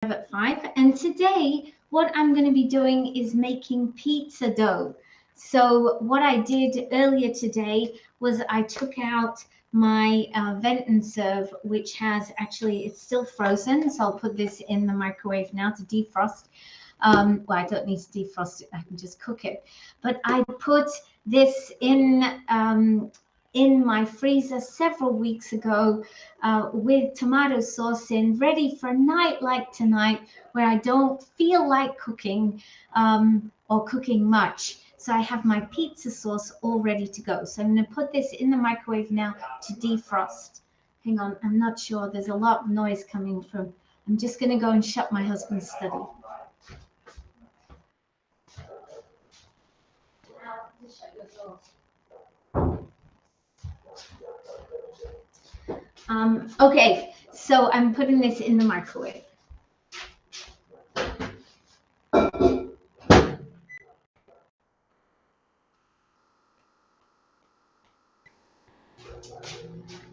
at 5, and today what I'm going to be doing is making pizza dough. So what I did earlier today was I took out my vent and serve, which has actually, it's still frozen, so I'll put this in the microwave now to defrost. Well, I don't need to defrost it, I can just cook it. But I put this in my freezer several weeks ago with tomato sauce in, ready for a night like tonight where I don't feel like cooking or cooking much. So I have my pizza sauce all ready to go. So I'm going to put this in the microwave now to defrost. Hang on, I'm not sure. There's a lot of noise coming from. I'm just going to go and shut my husband's study. Okay, so I'm putting this in the microwave.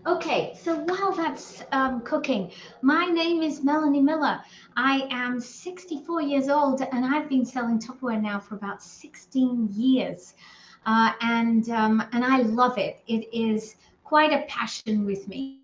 Okay, so while that's cooking, my name is Melanie Miller. I am 64 years old and I've been selling Tupperware now for about 16 years. And I love it. It is quite a passion with me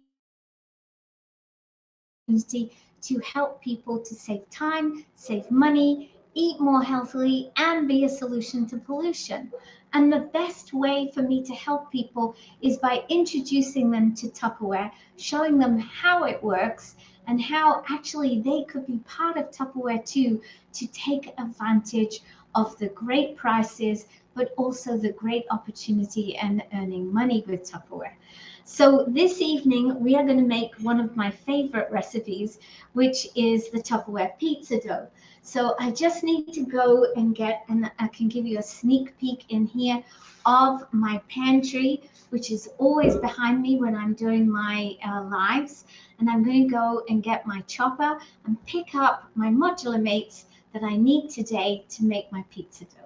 to help people to save time, save money, eat more healthily, and be a solution to pollution. And the best way for me to help people is by introducing them to Tupperware, showing them how it works and how actually they could be part of Tupperware too, to take advantage of the great prices, but also the great opportunity and earning money with Tupperware. So this evening, we are going to make one of my favorite recipes, which is the Tupperware pizza dough. So I just need to go and get, and I can give you a sneak peek in here of my pantry, which is always behind me when I'm doing my lives. And I'm going to go and get my chopper and pick up my modular mates that I need today to make my pizza dough.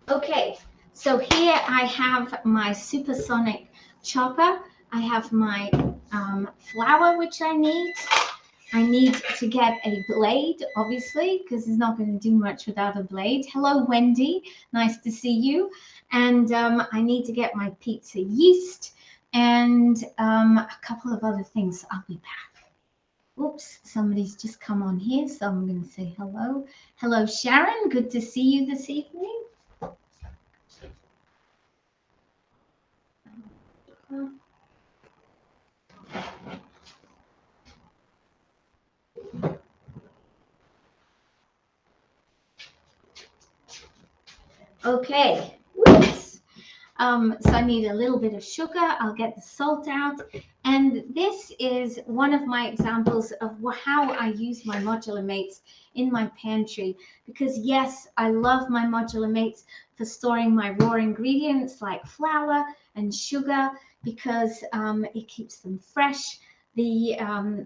Okay, so here I have my supersonic chopper. I have my flour, which I need. I need to get a blade, obviously, because it's not going to do much without a blade. Hello, Wendy. Nice to see you. And I need to get my pizza yeast and a couple of other things. I'll be back. Oops, somebody's just come on here, so I'm going to say hello. Hello, Sharon. Good to see you this evening. Okay, whoops. So I need a little bit of sugar. I'll get the salt out. And this is one of my examples of how I use my modular mates in my pantry. Because yes, I love my modular mates for storing my raw ingredients like flour and sugar, because it keeps them fresh. The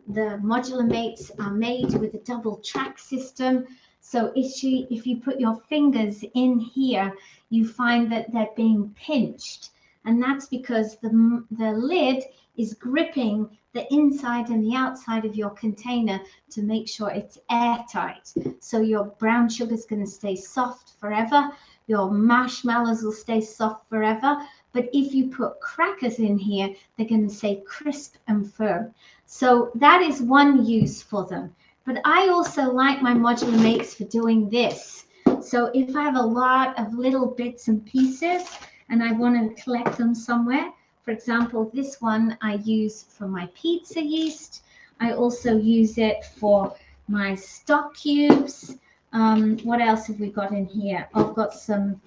modular mates are made with a double track system. So if you put your fingers in here, you find that they're being pinched. And that's because the lid is gripping the inside and the outside of your container to make sure it's airtight. So your brown sugar is going to stay soft forever. Your marshmallows will stay soft forever. But if you put crackers in here, they're going to stay crisp and firm. So that is one use for them. But I also like my modular mates for doing this. So if I have a lot of little bits and pieces and I want to collect them somewhere, for example, this one I use for my pizza yeast. I also use it for my stock cubes. What else have we got in here? I've got some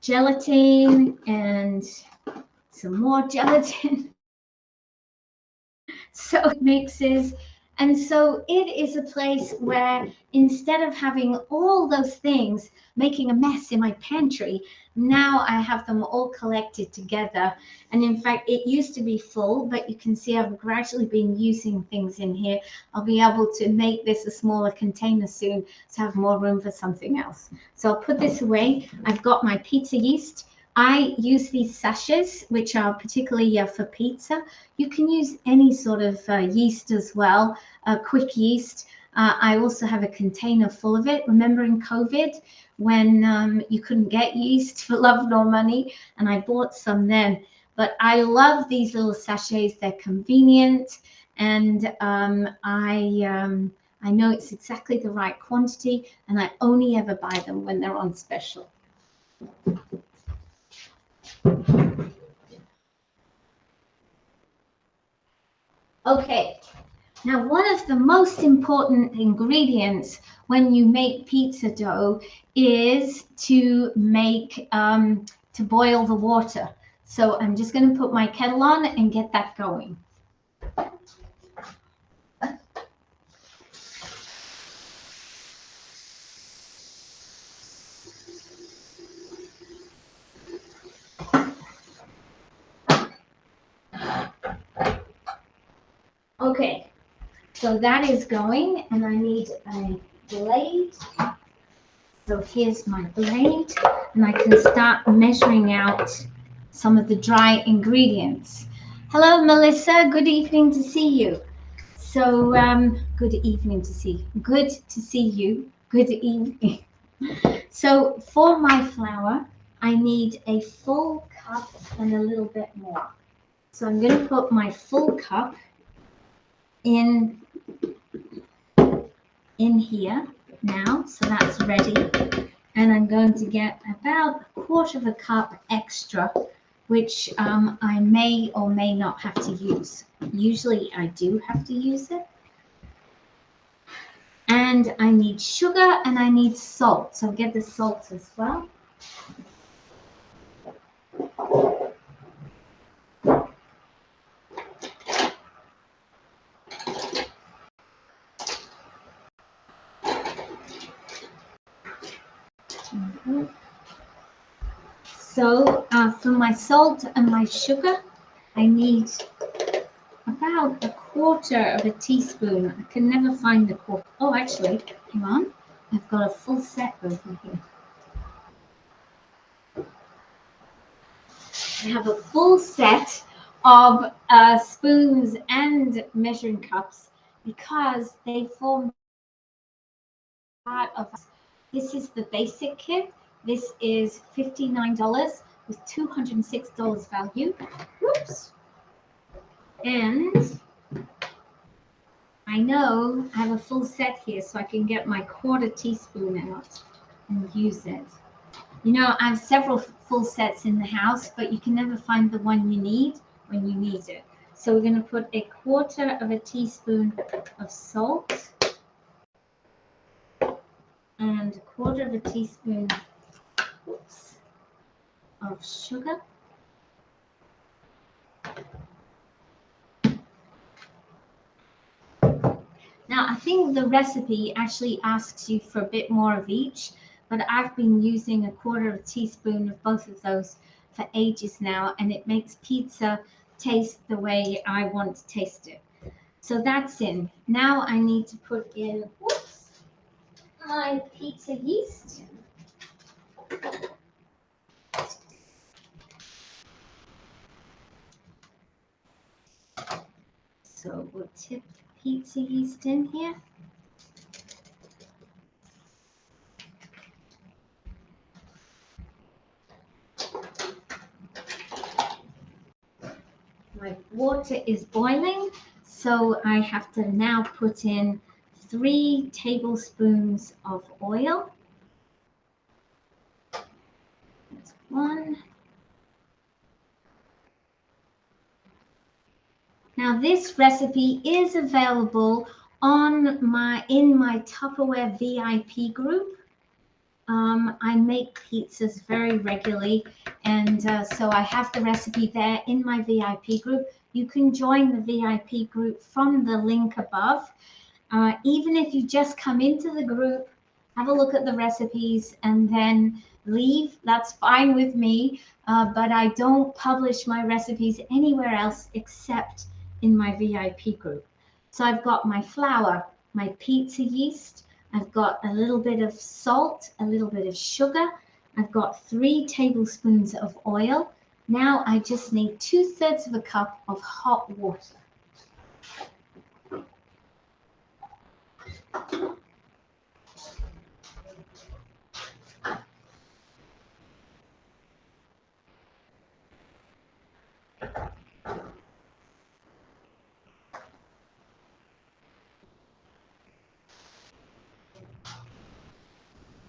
gelatin and some more gelatin. So it mixes. And so it is a place where instead of having all those things making a mess in my pantry, now I have them all collected together. And in fact, it used to be full, but you can see I've gradually been using things in here. I'll be able to make this a smaller container soon to have more room for something else. So I'll put this away. I've got my pizza yeast. I use these sachets, which are particularly for pizza. You can use any sort of yeast as well, quick yeast. I also have a container full of it. Remember in COVID when you couldn't get yeast for love nor money, and I bought some then. But I love these little sachets. They're convenient, and I know it's exactly the right quantity, and I only ever buy them when they're on special. Okay, now one of the most important ingredients when you make pizza dough is to boil the water. So I'm just going to put my kettle on and get that going. Okay, so that is going, and I need a blade. So here's my blade, and I can start measuring out some of the dry ingredients. Hello, Melissa. Good evening to see you. So good evening to see you. Good to see you. Good evening. So for my flour, I need a full cup and a little bit more. So I'm going to put my full cup in here now. So that's ready. And I'm going to get about a quarter of a cup extra, which I may or may not have to use. Usually I do have to use it. And I need sugar and I need salt. So get the salt as well. So for my salt and my sugar, I need about a quarter of a teaspoon. I can never find the quarter. Oh, actually, hang on. I've got a full set over here. I have a full set of spoons and measuring cups because they form part of. This is the basic kit. This is $59 with $206 value. Whoops. And I know I have a full set here, so I can get my quarter teaspoon out and use it. You know, I have several full sets in the house, but you can never find the one you need when you need it. So we're going to put a quarter of a teaspoon of salt and a quarter of a teaspoon of sugar. Now, I think the recipe actually asks you for a bit more of each, but I've been using a quarter of a teaspoon of both of those for ages now, and it makes pizza taste the way I want to taste it. So that's in. Now I need to put in my pizza yeast. So we'll tip the pizza yeast in here. My water is boiling, so I have to now put in 3 tablespoons of oil. That's 1. Now this recipe is available on in my Tupperware VIP group. I make pizzas very regularly, and so I have the recipe there in my VIP group. You can join the VIP group from the link above. Even if you just come into the group, have a look at the recipes, and then leave, that's fine with me. But I don't publish my recipes anywhere else except in my VIP group. So I've got my flour, my pizza yeast, I've got a little bit of salt, a little bit of sugar, I've got 3 tablespoons of oil. Now I just need 2/3 of a cup of hot water.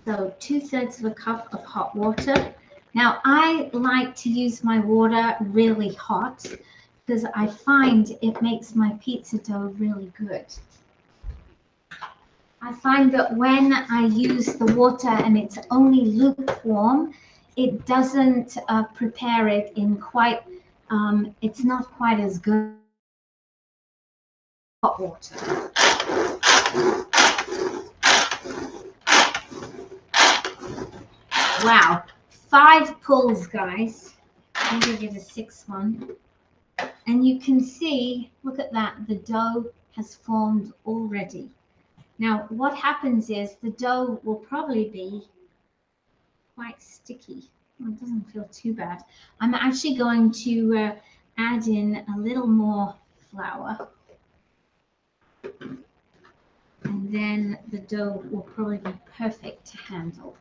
So 2/3 of a cup of hot water. Now I like to use my water really hot because I find it makes my pizza dough really good. I find that when I use the water and it's only lukewarm, it doesn't prepare it in quite, it's not quite as good as hot water. Wow, 5 pulls, guys. Maybe give a 6th one. And you can see, look at that, the dough has formed already. Now, what happens is the dough will probably be quite sticky. Well, it doesn't feel too bad. I'm actually going to add in a little more flour. And then the dough will probably be perfect to handle.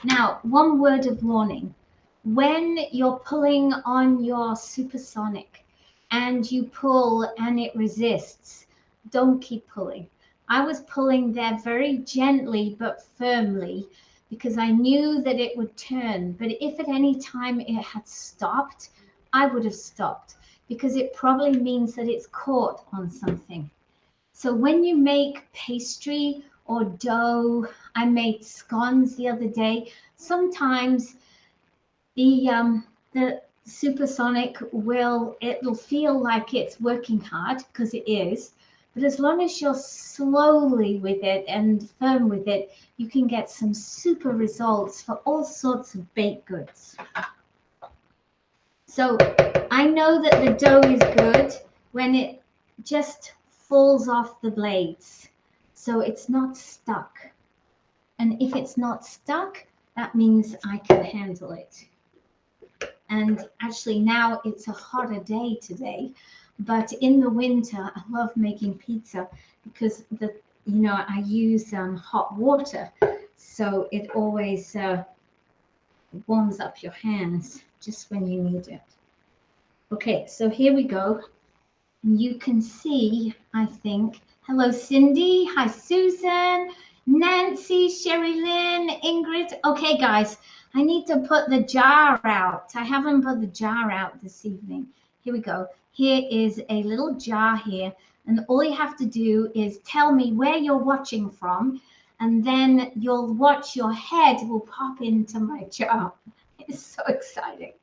Now, one word of warning. When you're pulling on your supersonic and you pull and it resists, don't keep pulling. I was pulling there very gently but firmly because I knew that it would turn. But if at any time it had stopped, I would have stopped because it probably means that it's caught on something. So when you make pastry or dough, I made scones the other day, sometimes the supersonic it'll feel like it's working hard because it is, but as long as you're slowly with it and firm with it, you can get some super results for all sorts of baked goods. So I know that the dough is good when it just falls off the blades, so it's not stuck. And if it's not stuck, that means I can handle it. And actually now it's a hotter day today, but in the winter I love making pizza because I use hot water, so it always warms up your hands just when you need it. Okay, so here we go. You can see, I think, hello Cindy, hi Susan, Nancy, Sherry Lynn, Ingrid. Okay guys, I need to put the jar out. I haven't put the jar out this evening. Here we go. Here is a little jar here, and all you have to do is tell me where you're watching from, and then you'll watch your head will pop into my jar. It's so exciting.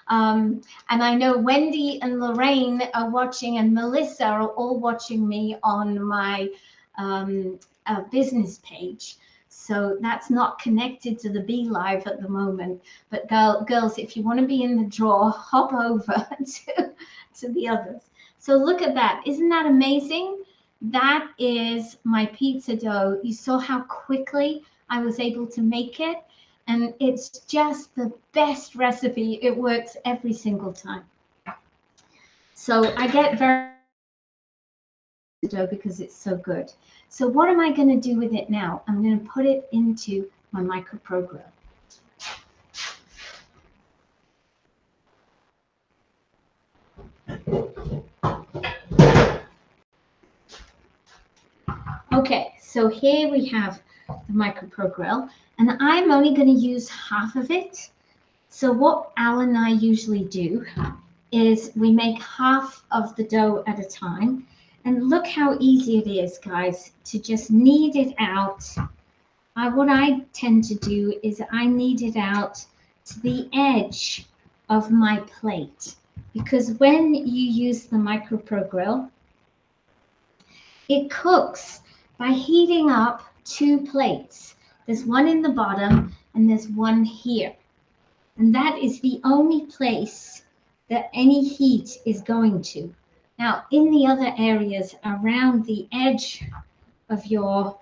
And I know Wendy and Lorraine are watching, and Melissa are all watching me on my business page. So that's not connected to the Be Live at the moment. But girls, if you want to be in the draw, hop over to the others. So look at that. Isn't that amazing? That is my pizza dough. You saw how quickly I was able to make it. And it's just the best recipe. It works every single time. So I get very dough because it's so good. So what am I going to do with it now? I'm going to put it into my microprogram. Okay, so here we have the microprogram, and I'm only going to use half of it. So what Al and I usually do is we make half of the dough at a time. And look how easy it is, guys, to just knead it out. What I tend to do is I knead it out to the edge of my plate, because when you use the MicroPro grill, it cooks by heating up two plates. There's one in the bottom and there's one here. And that is the only place that any heat is going to. Now, in the other areas around the edge of your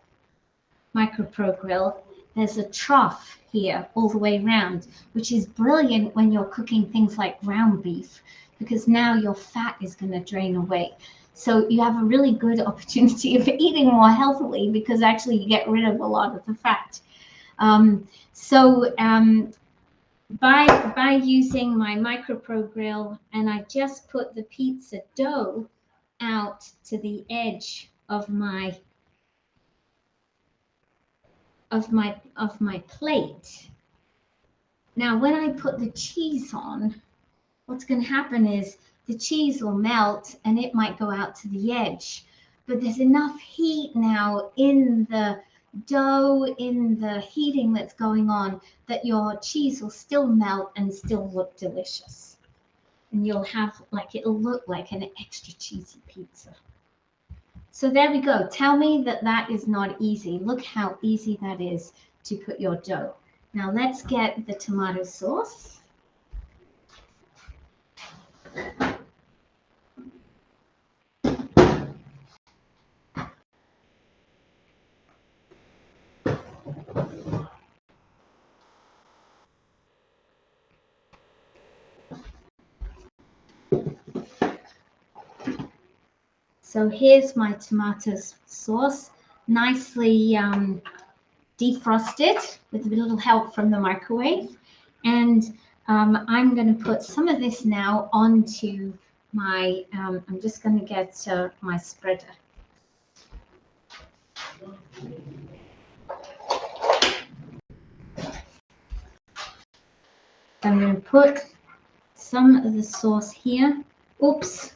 MicroPro grill, there's a trough here all the way around, which is brilliant when you're cooking things like ground beef, because now your fat is going to drain away. So you have a really good opportunity of eating more healthily, because actually you get rid of a lot of the fat. By using my MicroPro grill, and I just put the pizza dough out to the edge of my plate. Now, when I put the cheese on, what's going to happen is the cheese will melt and it might go out to the edge. But there's enough heat now in the dough, in the heating that's going on, that your cheese will still melt and still look delicious. And you'll have, like, it'll look like an extra cheesy pizza. So there we go. Tell me that that is not easy. Look how easy that is to put your dough. Now let's get the tomato sauce. So here's my tomato sauce, nicely defrosted with a little help from the microwave. And I'm going to put some of this now onto my, I'm just going to get my spreader. I'm going to put some of the sauce here. Oops,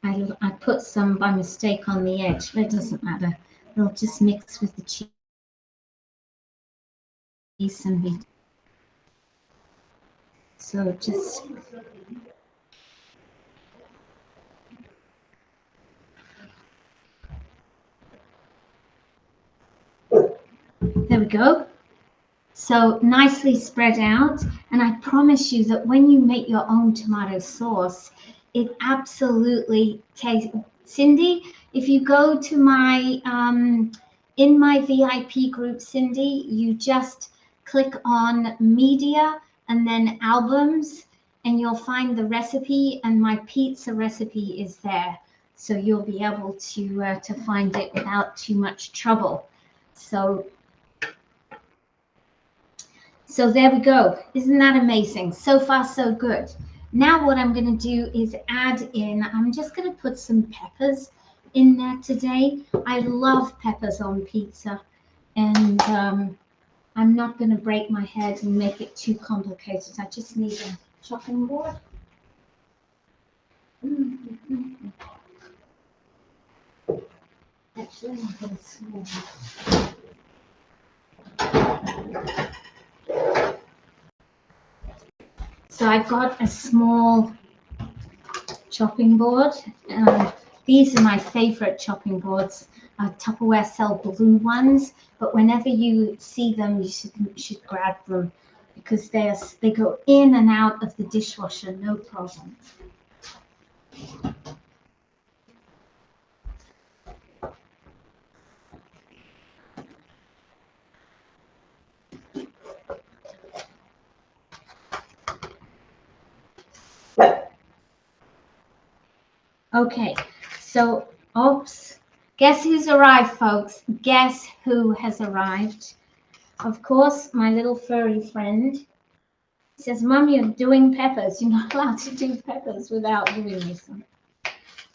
I put some by mistake on the edge, but it doesn't matter. It'll just mix with the cheese and meat. So just there we go. So nicely spread out. And I promise you that when you make your own tomato sauce, it absolutely tastes. Cindy, if you go to my, in my VIP group, Cindy, you just click on media and then albums, and you'll find the recipe, and my pizza recipe is there. So you'll be able to find it without too much trouble. So there we go. Isn't that amazing? So far, so good. Now what I'm going to do is add in, I'm just going to put some peppers in there today. I love peppers on pizza, and I'm not going to break my head and make it too complicated. I just need a chopping board. Actually, I'll get a small one. So I've got a small chopping board. These are my favorite chopping boards. Tupperware sell blue ones, but whenever you see them, you should grab them, because they go in and out of the dishwasher, no problem. Okay, so, oops. Guess who's arrived, folks? Guess who has arrived? Of course, my little furry friend. He says, Mum, you're doing peppers. You're not allowed to do peppers without doing this.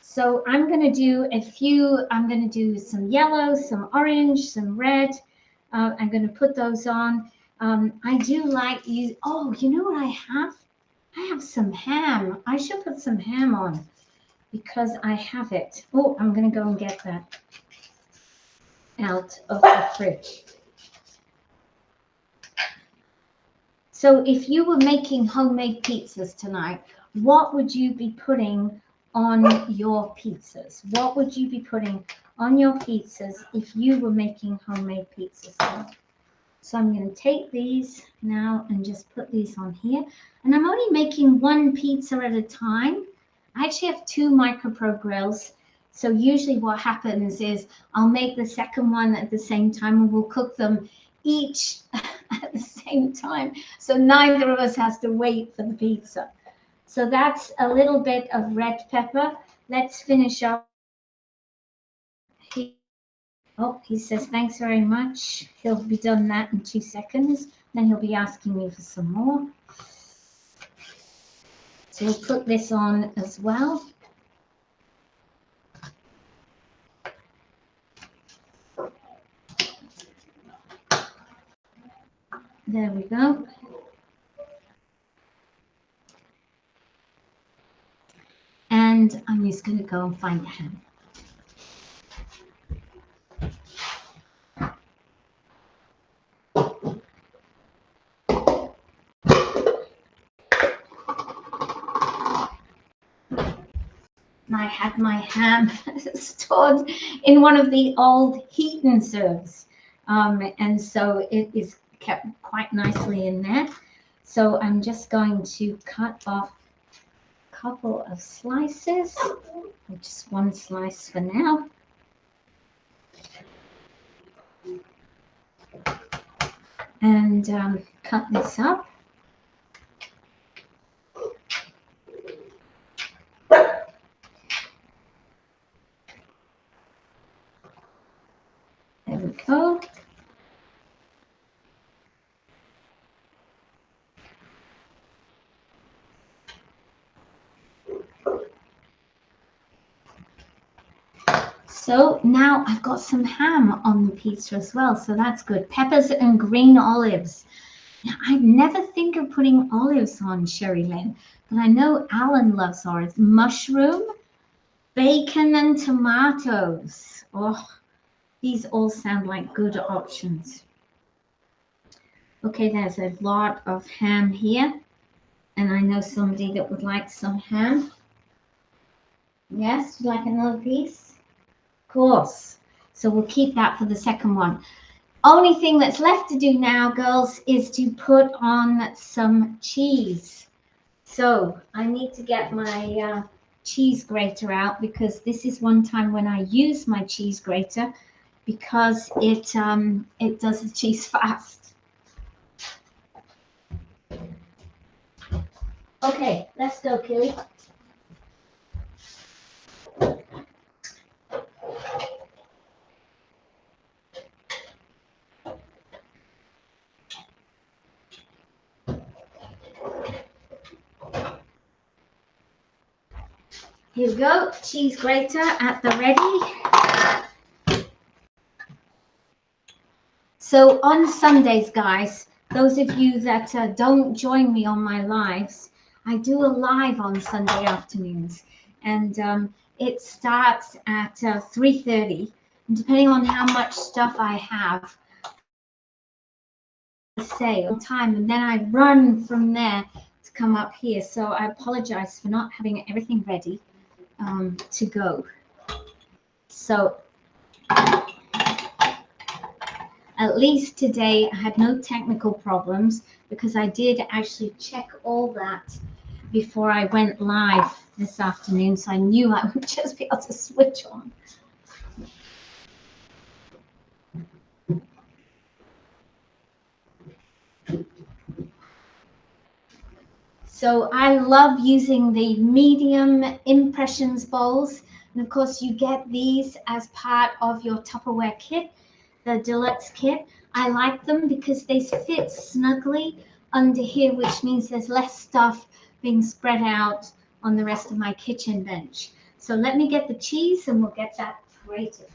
So I'm going to do a few. I'm going to do some yellow, some orange, some red. I'm going to put those on. I do like use. Oh, you know what I have? I I have some ham. I should put some ham on because I have it. Oh, I'm going to go and get that out of the fridge. So if you were making homemade pizzas tonight, what would you be putting on your pizzas? What would you be putting on your pizzas if you were making homemade pizzas tonight? So I'm going to take these now and just put these on here. And I'm only making one pizza at a time. I actually have 2 MicroPro grills. So usually what happens is I'll make the second one at the same time and we'll cook them each at the same time. So neither of us has to wait for the pizza. So that's a little bit of red pepper. Let's finish up. Oh, he says, thanks very much. He'll be done that in 2 seconds. Then he'll be asking me for some more. So we'll put this on as well. There we go. And I'm just going to go and find the ham. I had my ham stored in one of the old heat and serves. And so it is kept quite nicely in there. So I'm just going to cut off a couple of slices, just one slice for now. And cut this up. There we go. So now I've got some ham on the pizza as well, so that's good. Peppers and green olives. Now, I never think of putting olives on, Sherry Lynn, but I know Alan loves olives. Mushroom, bacon, and tomatoes. Oh, these all sound like good options. Okay, there's a lot of ham here, and I know somebody that would like some ham. Yes, would you like another piece? Of course. So we'll keep that for the second one. Only thing that's left to do now, girls, is to put on some cheese. So I need to get my cheese grater out because this is one time when I use my cheese grater because it does the cheese fast. Okay, let's go, Killy. Here we go, cheese grater at the ready. So on Sundays, guys, those of you that don't join me on my lives, I do a live on Sunday afternoons, and it starts at 3:30. Depending on how much stuff I have, say on time, and then I run from there to come up here. So I apologize for not having everything ready to go. So at least today I had no technical problems because I did actually check all that before I went live this afternoon, so I knew I would just be able to switch on. So I love using the medium impressions bowls, and of course you get these as part of your Tupperware kit, the deluxe kit. I like them because they fit snugly under here, which means there's less stuff being spread out on the rest of my kitchen bench. So let me get the cheese and we'll get that grated.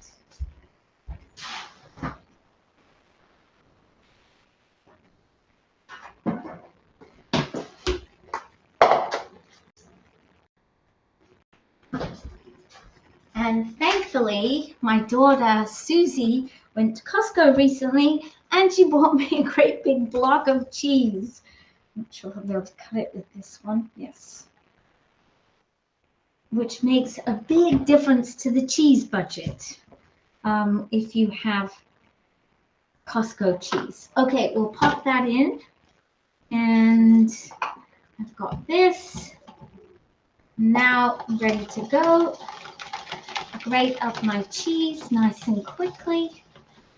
And thankfully, my daughter Susie went to Costco recently and she bought me a great big block of cheese. I'm not sure I'll be able to cut it with this one. Yes. Which makes a big difference to the cheese budget if you have Costco cheese. Okay, we'll pop that in. And I've got this. Now I'm ready to go. Grate up my cheese nice and quickly.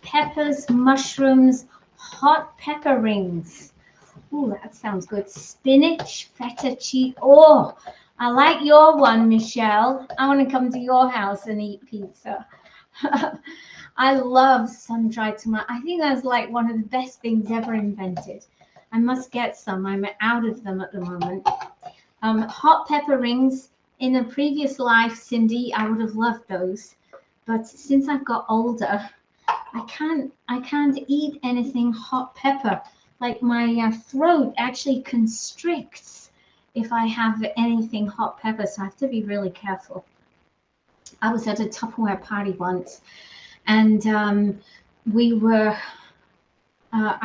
Peppers, mushrooms, hot pepper rings. Ooh, that sounds good. Spinach, feta cheese. Oh, I like your one, Michelle. I want to come to your house and eat pizza. I love sun-dried tomato. I think that's like one of the best things ever invented. I must get some. I'm out of them at the moment. Hot pepper rings. In a previous life, Cindy, I would have loved those. But since I've got older, I can't eat anything hot pepper. Like my throat actually constricts if I have anything hot pepper, so I have to be really careful. I was at a Tupperware party once, and I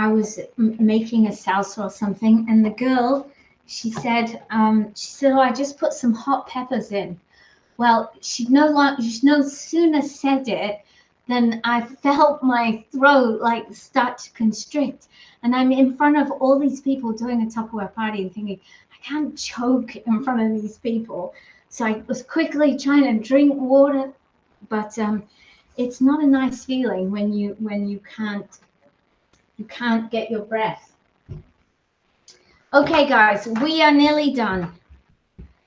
was making a salsa or something, and the girl, she said, oh, I just put some hot peppers in. Well, she no sooner said it than I felt my throat like start to constrict. And I'm in front of all these people doing a Tupperware party and thinking, I can't choke in front of these people. So I was quickly trying to drink water, but it's not a nice feeling when you can't get your breath. Okay, guys, we are nearly done.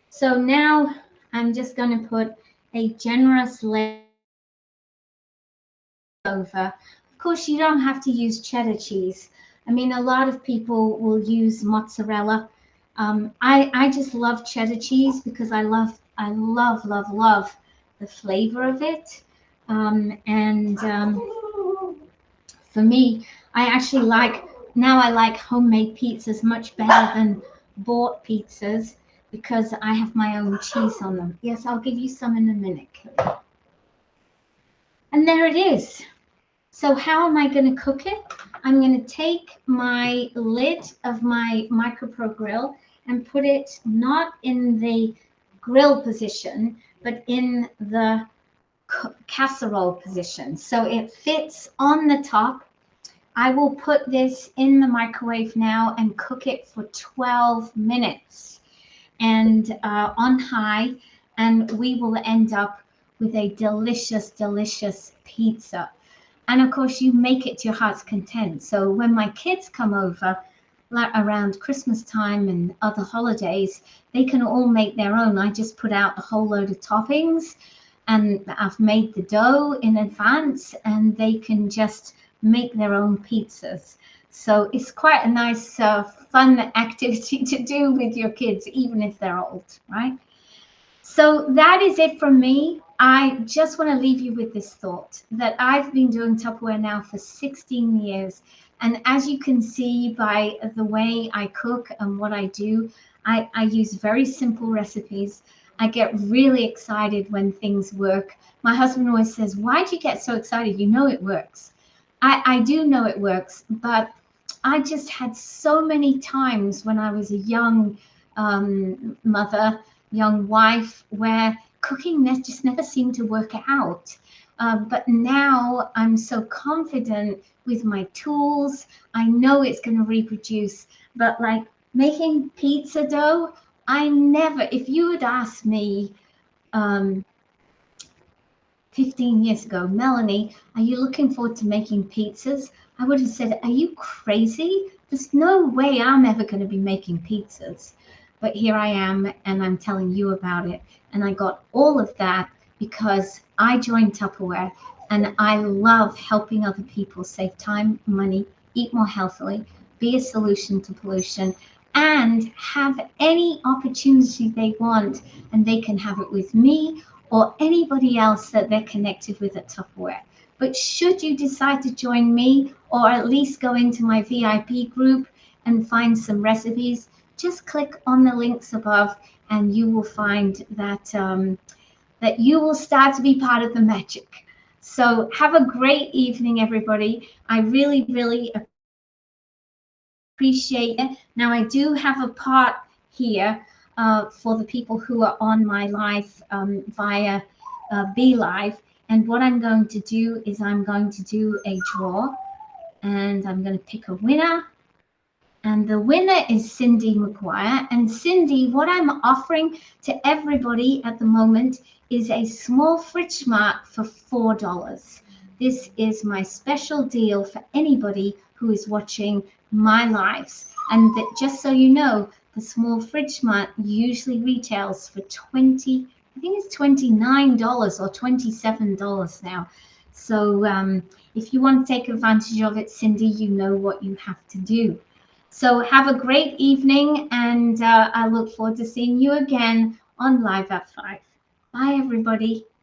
So now I'm just going to put a generous layer over. Of course, you don't have to use cheddar cheese. I mean, a lot of people will use mozzarella. I just love cheddar cheese because I love the flavor of it. For me, I actually I like homemade pizzas much better than bought pizzas because I have my own cheese on them. Yes, I'll give you some in a minute. And there it is. So how am I going to cook it? I'm going to take my lid of my MicroPro grill and put it not in the grill position, but in the casserole position. So it fits on the top. I will put this in the microwave now and cook it for 12 minutes and on high, and we will end up with a delicious, delicious pizza. And of course, you make it to your heart's content. So when my kids come over around Christmas time and other holidays, they can all make their own. I just put out a whole load of toppings and I've made the dough in advance and they can just make their own pizzas. So it's quite a nice, fun activity to do with your kids, even if they're old, right? So that is it from me. I just want to leave you with this thought that I've been doing Tupperware now for 16 years. And as you can see by the way I cook and what I do, I use very simple recipes. I get really excited when things work. My husband always says, why do you get so excited? You know it works. I do know it works, but I just had so many times when I was a young mother, young wife, where cooking just never seemed to work out. But now I'm so confident with my tools. I know it's going to reproduce, but like making pizza dough, if you had asked me 15 years ago, Melanie, are you looking forward to making pizzas? I would have said, are you crazy? There's no way I'm ever going to be making pizzas. But here I am, and I'm telling you about it. And I got all of that because I joined Tupperware, and I love helping other people save time, money, eat more healthily, be a solution to pollution, and have any opportunity they want, and they can have it with me or anybody else that they're connected with at Tupperware. But should you decide to join me, or at least go into my VIP group and find some recipes, just click on the links above and you will find that that you will start to be part of the magic. So have a great evening, everybody. I really, really appreciate it. Now, I do have a part here for the people who are on my live via BeLive. And what I'm going to do is I'm going to do a draw, and I'm going to pick a winner. And the winner is Cindy McGuire. And Cindy, what I'm offering to everybody at the moment is a small fridge mart for $4. This is my special deal for anybody who is watching my lives. And that, just so you know, the small fridge mart usually retails for I think it's $29 or $27 now. So if you want to take advantage of it, Cindy, you know what you have to do. So have a great evening, and I look forward to seeing you again on Live at 5. Bye, everybody.